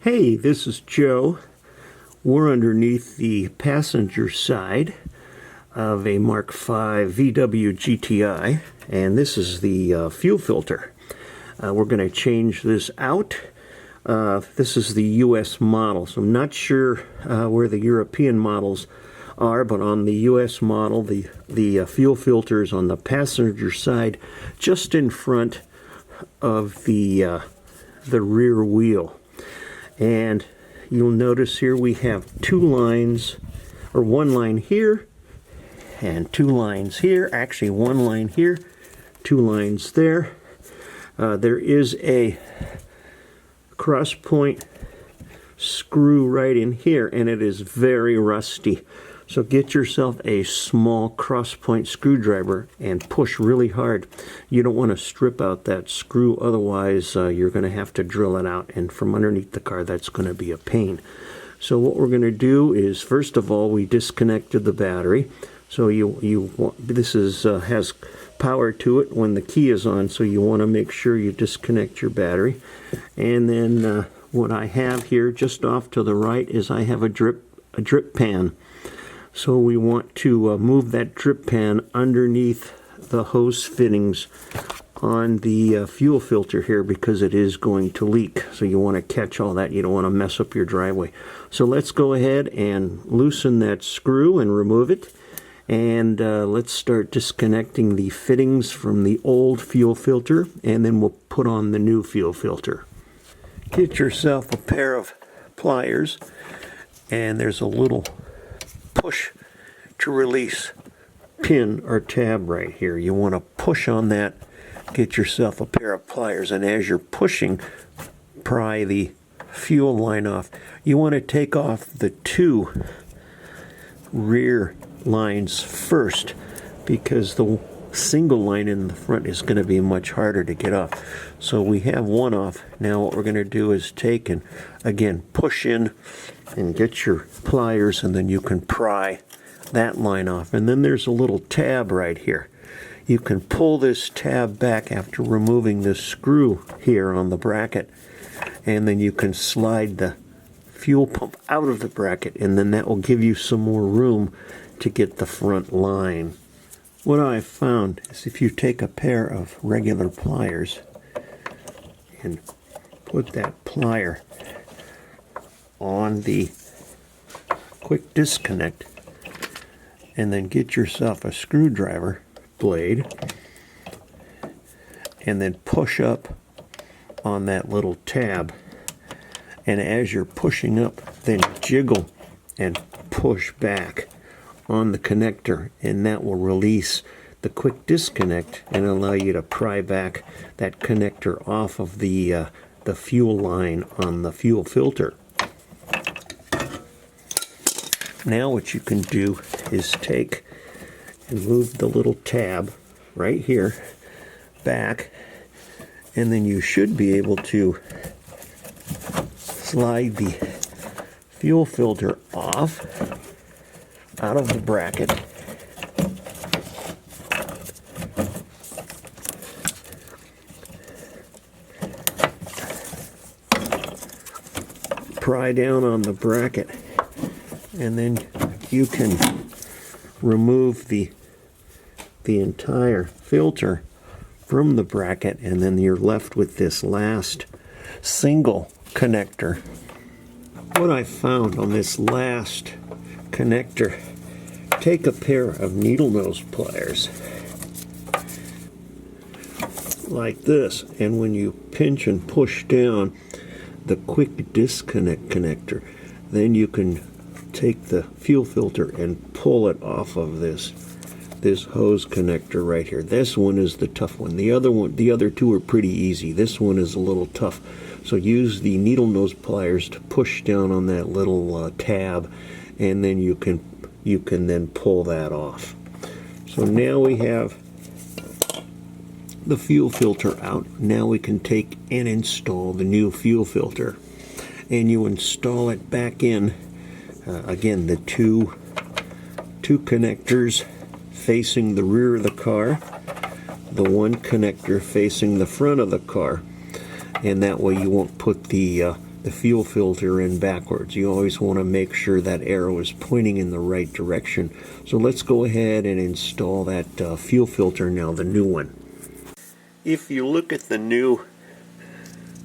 Hey, this is Joe. We're underneath the passenger side of a MK5 VW GTI, and this is the fuel filter. We're going to change this out. This is the US model, so I'm not sure where the European models are, but on the US model, the fuel filter is on the passenger side, just in front of the rear wheel. And you'll notice here we have two lines, or one line here and two lines here. Actually, one line here, two lines there. There is a cross point screw right in here, and it is very rusty. So get yourself a small cross point screwdriver and push really hard. You don't want to strip out that screw, otherwise you're going to have to drill it out, and from underneath the car that's going to be a pain. So what we're going to do is, first of all, we disconnected the battery. So this has power to it when the key is on, so you want to make sure you disconnect your battery. And then what I have here just off to the right is I have a drip pan. So we want to move that drip pan underneath the hose fittings on the fuel filter here, because it is going to leak. So you want to catch all that. You don't want to mess up your driveway. So let's go ahead and loosen that screw and remove it. And let's start disconnecting the fittings from the old fuel filter, and then we'll put on the new fuel filter. Get yourself a pair of pliers, and there's a little push to release pin or tab right here. You want to push on that, get yourself a pair of pliers, and as you're pushing, pry the fuel line off. You want to take off the two rear lines first, because the single line in the front is going to be much harder to get off. So we have one off. Now what we're going to do is take and again push in and get your pliers, and then you can pry that line off. And then there's a little tab right here. You can pull this tab back after removing the screw here on the bracket, and then you can slide the fuel pump out of the bracket, and then that will give you some more room to get the front line. What I've found is if you take a pair of regular pliers and put that plier on the quick disconnect, and then get yourself a screwdriver blade and then push up on that little tab, and as you're pushing up, then jiggle and push back on the connector, and that will release the quick disconnect and allow you to pry back that connector off of the fuel line on the fuel filter. Now what you can do is take and move the little tab right here back, and then you should be able to slide the fuel filter off out of the bracket. Pry down on the bracket, and then you can remove the entire filter from the bracket, and then you're left with this last single connector. What I found on this last connector, take a pair of needle nose pliers like this, and when you pinch and push down the quick disconnect connector, then you can take the fuel filter and pull it off of this hose connector right here. This one is the tough one. The other two are pretty easy. This one is a little tough. So use the needle nose pliers to push down on that little tab, and then you can then pull that off. So now we have the fuel filter out. Now we can take and install the new fuel filter, and you install it back in. Again, the two connectors facing the rear of the car, the one connector facing the front of the car, and that way you won't put the the fuel filter in backwards. You always want to make sure that arrow is pointing in the right direction. So let's go ahead and install that fuel filter now, the new one. If you look at the new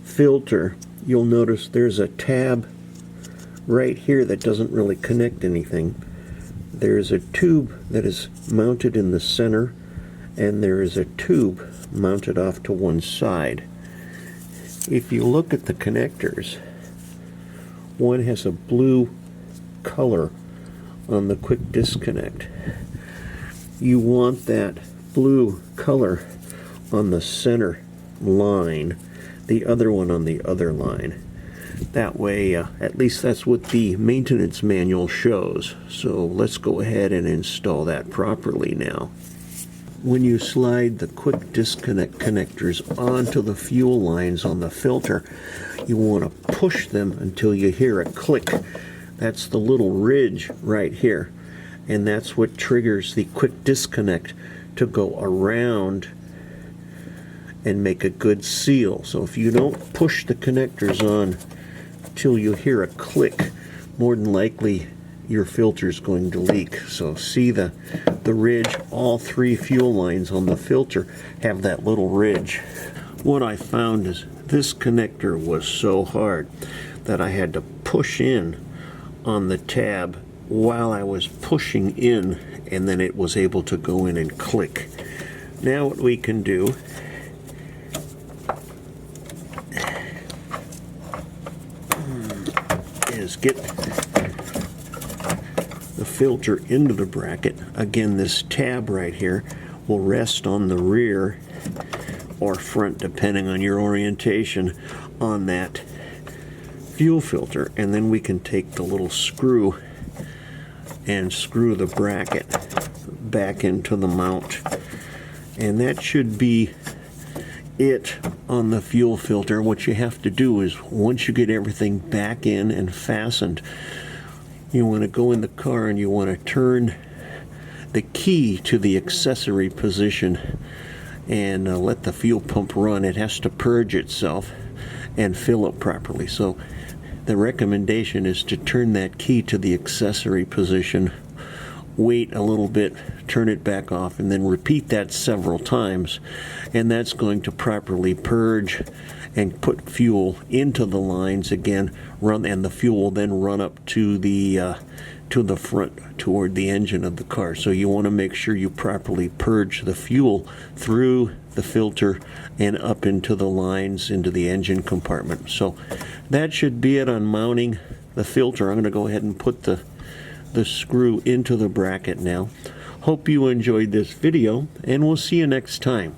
filter, you'll notice there's a tab right here that doesn't really connect anything. There's a tube that is mounted in the center, and there is a tube mounted off to one side. If you look at the connectors, one has a blue color on the quick disconnect. You want that blue color on the center line, the other one on the other line. That way, at least that's what the maintenance manual shows. So let's go ahead and install that properly now. When you slide the quick disconnect connectors onto the fuel lines on the filter, you want to push them until you hear a click. That's the little ridge right here, and that's what triggers the quick disconnect to go around and make a good seal. So if you don't push the connectors on till you hear a click, more than likely your filter is going to leak. So see the ridge, all three fuel lines on the filter have that little ridge. What I found is this connector was so hard that I had to push in on the tab while I was pushing in, and then it was able to go in and click. Now what we can do is get the filter into the bracket. Again, this tab right here will rest on the rear or front, depending on your orientation, on that fuel filter, and then we can take the little screw and screw the bracket back into the mount, and that should be it on the fuel filter. What you have to do is, once you get everything back in and fastened, you want to go in the car and you want to turn the key to the accessory position and let the fuel pump run. It has to purge itself and fill up properly. So the recommendation is to turn that key to the accessory position, wait a little bit, turn it back off, and then repeat that several times, and that's going to properly purge and put fuel into the lines again, and the fuel will then run up to the front toward the engine of the car. So you want to make sure you properly purge the fuel through the filter and up into the lines into the engine compartment. So that should be it on mounting the filter. I'm going to go ahead and put the screw into the bracket now. Hope you enjoyed this video, and we'll see you next time.